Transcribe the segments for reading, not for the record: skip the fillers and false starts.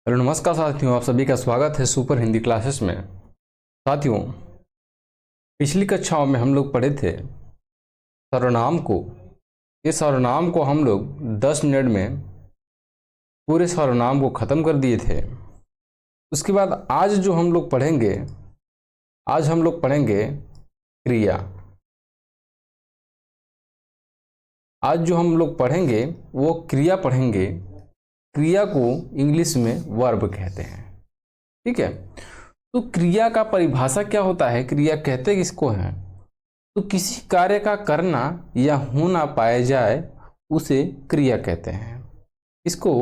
Hello नमस्कार साथियों, आप सभी का स्वागत है सुपर हिंदी क्लासेस में। साथियों, पिछली कक्षाओं में हम लोग पढ़े थे सर्वनाम को। इस सर्वनाम को हम लोग 10 मिनट में पूरे सर्वनाम को ख़त्म कर दिए थे। उसके बाद आज जो हम लोग पढ़ेंगे, आज हम लोग पढ़ेंगे क्रिया। आज जो हम लोग पढ़ेंगे वो क्रिया पढ़ेंगे। क्रिया को इंग्लिश में वर्ब कहते हैं। ठीक है, तो क्रिया का परिभाषा क्या होता है, क्रिया कहते किसको हैं? तो किसी कार्य का करना या होना पाया जाए उसे क्रिया कहते हैं। इसको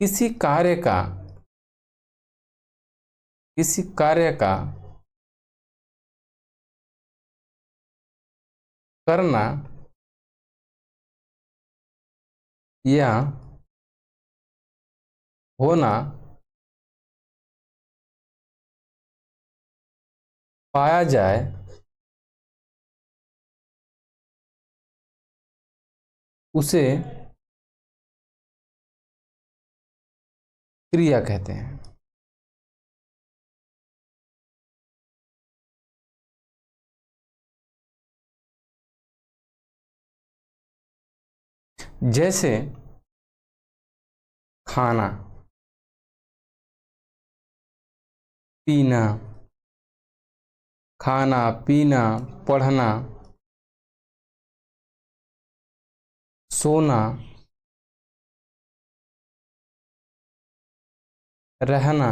किसी कार्य का करना या होना पाया जाए उसे क्रिया कहते हैं। जैसे खाना, पीना, खाना पीना, पढ़ना, सोना, रहना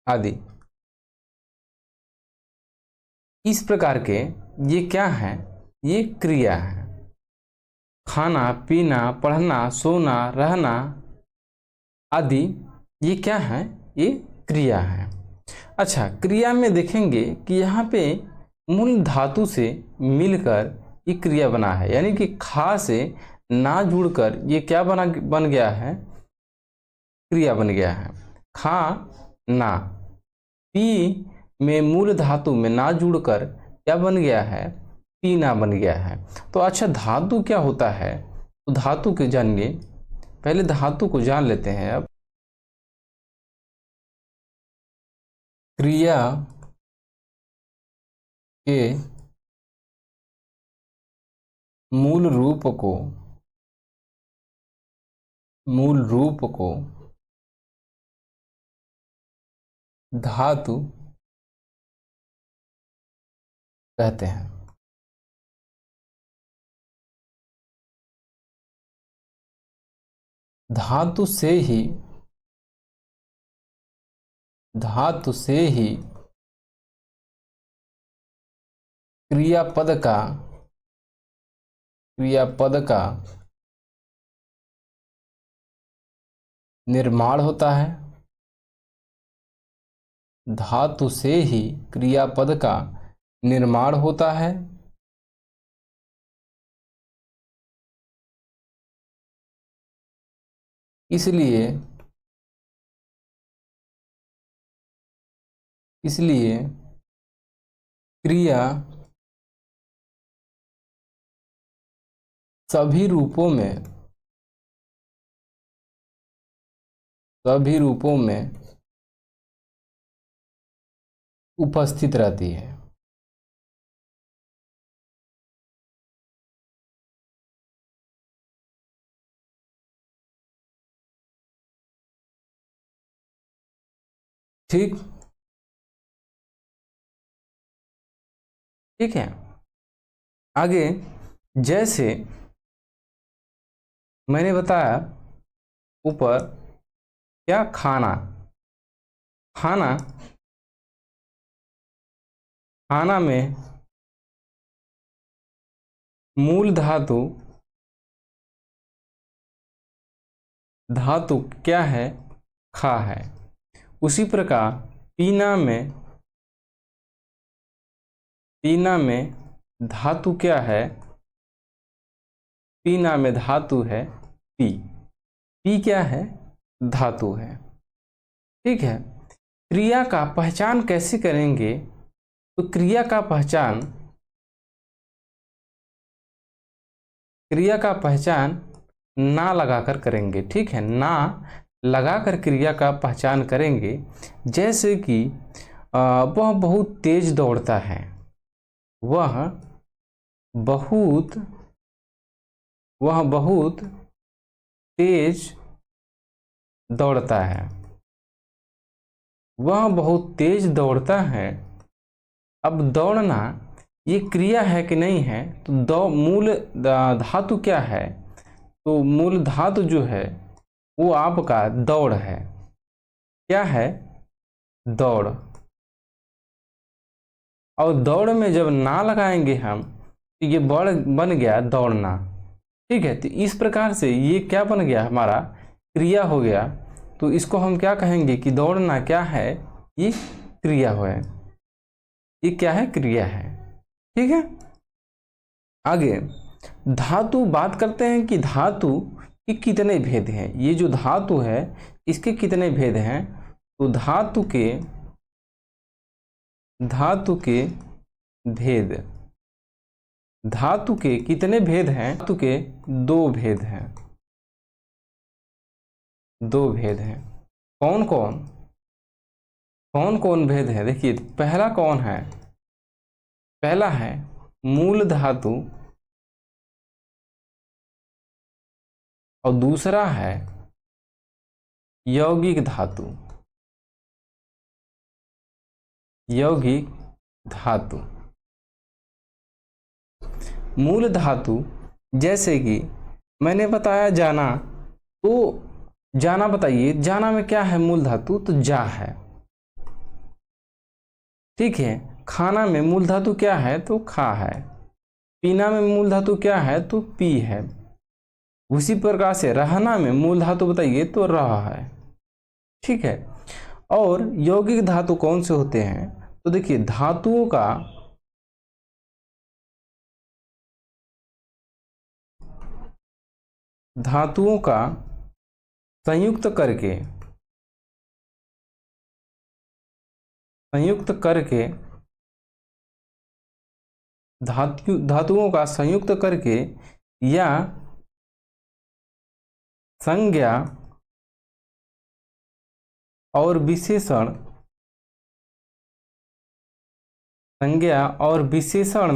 आदि। इस प्रकार के ये क्या है? ये क्रिया है। खाना पीना, पढ़ना, सोना, रहना आदि ये क्या है? ये क्रिया है। अच्छा, क्रिया में देखेंगे कि यहाँ पे मूल धातु से मिलकर ये क्रिया बना है, यानी कि खा से ना जुड़कर ये क्या बन गया है? क्रिया बन गया है। खा ना, पी में मूल धातु में ना जुड़कर क्या बन गया है? पीना बन गया है। तो अच्छा, धातु क्या होता है? तो धातु के जानिए, पहले धातु को जान लेते हैं। अब क्रिया के मूल रूप को धातु कहते हैं। धातु से ही क्रियापद का निर्माण होता है। धातु से ही क्रियापद का निर्माण होता है। इसलिए क्रिया सभी रूपों में उपस्थित रहती है। ठीक है। आगे, जैसे मैंने बताया ऊपर, क्या खाना में मूल धातु क्या है? खा है। उसी प्रकार पीना में धातु क्या है? पीना में धातु है पी। पी क्या है? धातु है। ठीक है। क्रिया का पहचान कैसे करेंगे? तो क्रिया का पहचान ना लगाकर करेंगे। ठीक है, ना लगाकर क्रिया का पहचान करेंगे। जैसे कि वह बहुत तेज दौड़ता है, वह बहुत तेज दौड़ता है, वह बहुत तेज दौड़ता है। अब दौड़ना ये क्रिया है कि नहीं है, तो मूल धातु क्या है, तो मूल धातु जो है वो आपका दौड़ है। क्या है? दौड़। और दौड़ में जब ना लगाएंगे हम तो ये बन गया दौड़ना। ठीक है, तो इस प्रकार से ये क्या बन गया, हमारा क्रिया हो गया। तो इसको हम क्या कहेंगे कि दौड़ना क्या है, ये क्रिया है, ये क्या है, क्रिया है। ठीक है, आगे धातु बात करते हैं कि धातु के कितने भेद हैं। ये जो धातु है इसके कितने भेद हैं, तो धातु के भेद, धातु के कितने भेद हैं, धातु के दो भेद हैं, दो भेद हैं। कौन कौन भेद है? देखिए, पहला कौन है, पहला है मूल धातु और दूसरा है यौगिक धातु। यौगिक धातु, मूल धातु जैसे कि मैंने बताया जाना, तो जाना बताइए, जाना में क्या है मूल धातु, तो जा है। ठीक है, खाना में मूल धातु क्या है, तो खा है। पीना में मूल धातु क्या है, तो पी है। उसी प्रकार से रहना में मूल धातु बताइए, तो रहा है। ठीक है, और यौगिक धातु कौन से होते हैं, तो देखिए धातुओं का संयुक्त करके धातुओं का संयुक्त करके या संज्ञा और विशेषण, संज्ञा और विशेषण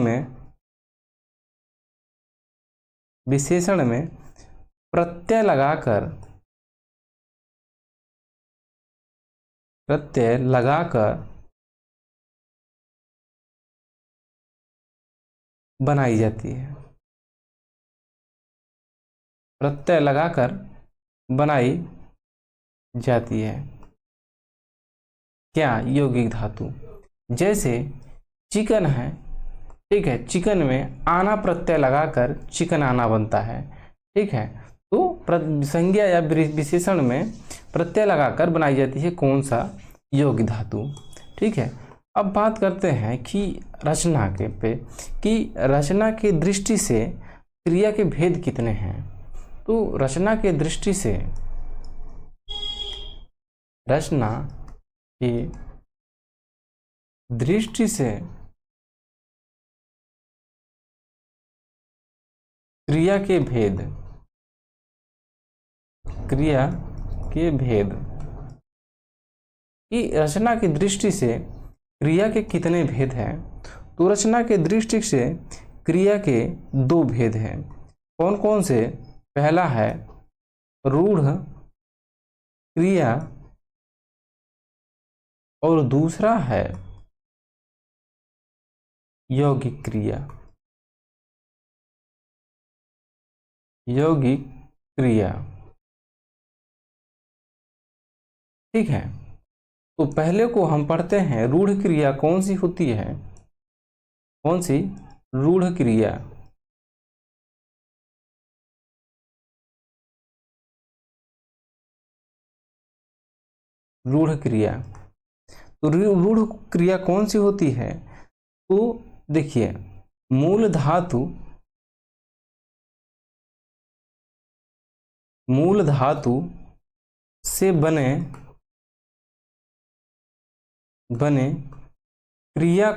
में प्रत्यय लगाकर बनाई जाती है, प्रत्यय लगाकर बनाई जाती है। क्या? यौगिक धातु। जैसे चिकन है, ठीक है, चिकन में आना प्रत्यय लगाकर चिकन आना बनता है। ठीक है, तो संज्ञा या विशेषण में प्रत्यय लगाकर बनाई जाती है कौन सा? यौगिक धातु। ठीक है, अब बात करते हैं कि रचना कि रचना की दृष्टि से क्रिया के भेद कितने हैं। तो रचना के दृष्टि से, रचना की दृष्टि से क्रिया के भेद कि रचना की दृष्टि से क्रिया के कितने भेद हैं, तो रचना के दृष्टि से क्रिया के दो भेद हैं। कौन कौन से? पहला है रूढ़ क्रिया और दूसरा है यौगिक क्रिया। यौगिक क्रिया, ठीक है। तो पहले को हम पढ़ते हैं, रूढ़ क्रिया कौन सी होती है? कौन सी? रूढ़ क्रिया। रूढ़ क्रिया, तो रूढ़ क्रिया कौन सी होती है? तो देखिए, मूल धातु से बने क्रिया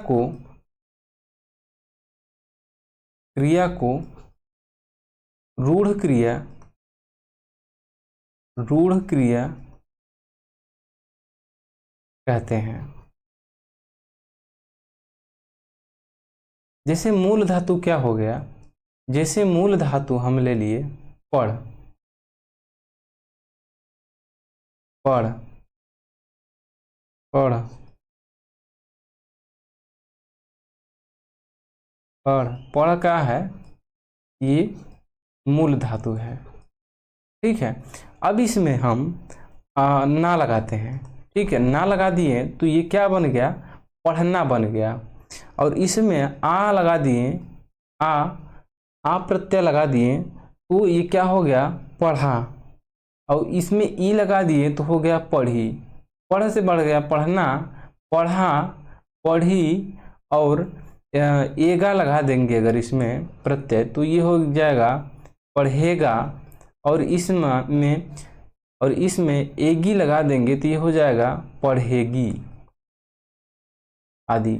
को रूढ़ क्रिया रूढ़ क्रिया कहते हैं। जैसे मूल धातु क्या हो गया, जैसे मूल धातु हम ले लिए पढ़, पढ़, पढ़, पढ़, पढ़ का है, ये मूल धातु है। ठीक है, अब इसमें हम ना लगाते हैं। ठीक है, ना लगा दिए तो ये क्या बन गया, पढ़ना बन गया। और इसमें आ लगा दिए, आ प्रत्यय लगा दिए तो ये क्या हो गया, पढ़ा। और इसमें ई लगा दिए तो हो गया पढ़ी। पढ़ से बढ़ गया पढ़ना, पढ़ा, पढ़ी। और एगा लगा देंगे अगर इसमें प्रत्यय तो ये हो जाएगा पढ़ेगा। और इसमें एगी लगा देंगे तो ये हो जाएगा पढ़ेगी आदि।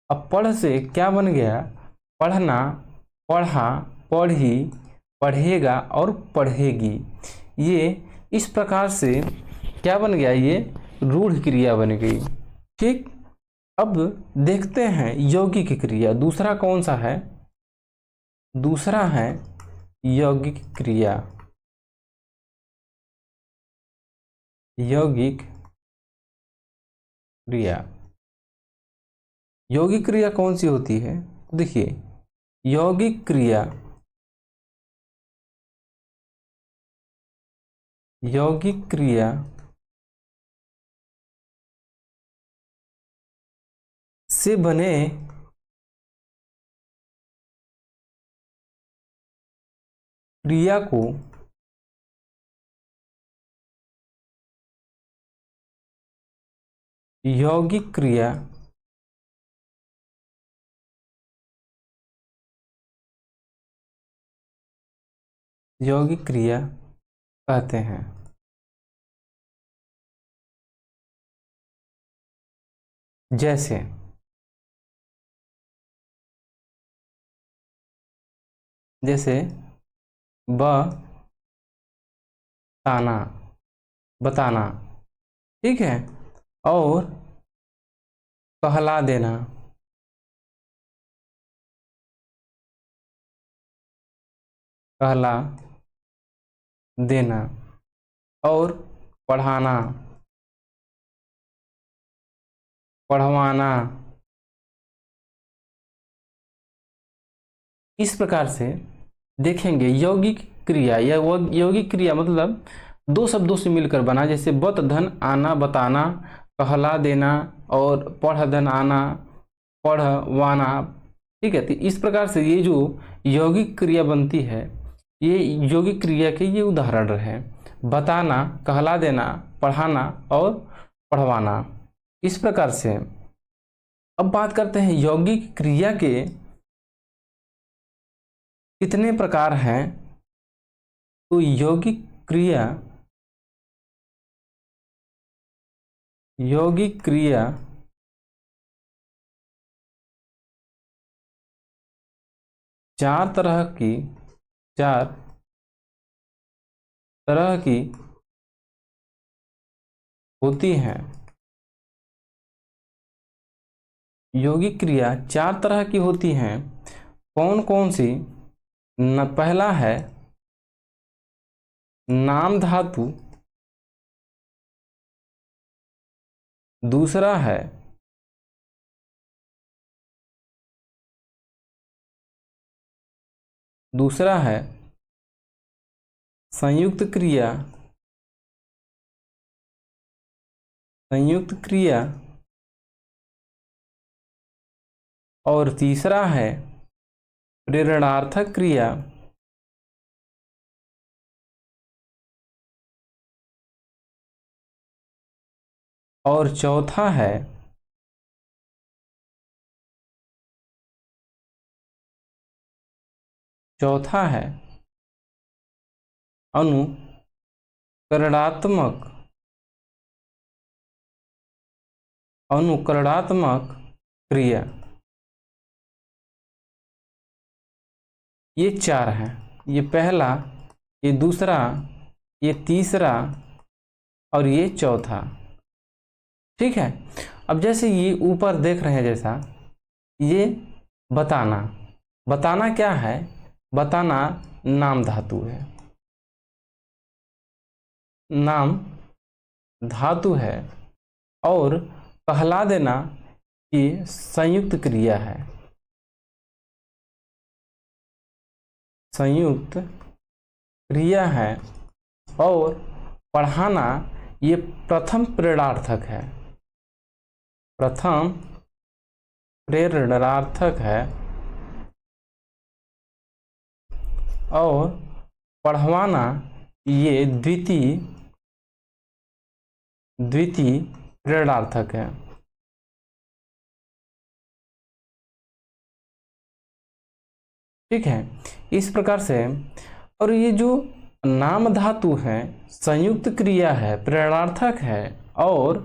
अब पढ़ से क्या बन गया, पढ़ना, पढ़ा, पढ़ी, पढ़ेगा और पढ़ेगी। ये इस प्रकार से क्या बन गया, ये रूढ़ क्रिया बन गई। ठीक, अब देखते हैं यौगिक क्रिया दूसरा कौन सा है। दूसरा है यौगिक क्रिया। यौगिक क्रिया, यौगिक क्रिया कौन सी होती है, देखिए यौगिक क्रिया, यौगिक क्रिया से बने क्रिया को यौगिक क्रिया यौगिक क्रिया कहते हैं। जैसे बताना, बताना। ठीक है, और कहला देना, कहला देना। और पढ़ाना, पढ़वाना। इस प्रकार से देखेंगे यौगिक क्रिया या यौगिक क्रिया मतलब दो शब्दों से मिलकर बना। जैसे बत धन आना, बताना, कहला देना, और पढ़ धन आना, पढ़वाना। ठीक है, तो इस प्रकार से ये जो यौगिक क्रिया बनती है, ये यौगिक क्रिया के ये उदाहरण है। बताना, कहला देना, पढ़ाना और पढ़वाना। इस प्रकार से अब बात करते हैं यौगिक क्रिया के कितने प्रकार हैं। तो यौगिक क्रिया, यौगिक क्रिया चार तरह की होती हैं। यौगिक क्रिया चार तरह की होती हैं। कौन कौन सी, पहला है नाम धातु, दूसरा है संयुक्त क्रिया, संयुक्त क्रिया। और तीसरा है प्रेरणार्थक क्रिया। और चौथा है अनुकरणात्मक क्रिया। ये चार हैं, ये पहला, ये दूसरा, ये तीसरा और ये चौथा। ठीक है, अब जैसे ये ऊपर देख रहे हैं, जैसा ये बताना, बताना क्या है, बताना नाम धातु है, नाम धातु है, और कहला देना ये संयुक्त क्रिया है, संयुक्त क्रिया है, और पढ़ाना ये प्रथम प्रेरणार्थक है, प्रथम प्रेरणार्थक है, और पढ़वाना ये द्वितीय प्रेरणार्थक है। ठीक है, इस प्रकार से। और ये जो नाम धातु है, संयुक्त क्रिया है, प्रेरणार्थक है और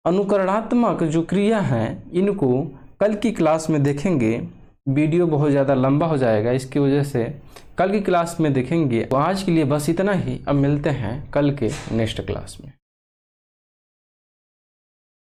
अनुकरणात्मक जो क्रिया है, इनको कल की क्लास में देखेंगे। वीडियो बहुत ज़्यादा लंबा हो जाएगा, इसकी वजह से कल की क्लास में देखेंगे। तो आज के लिए बस इतना ही, अब मिलते हैं कल के नेक्स्ट क्लास में।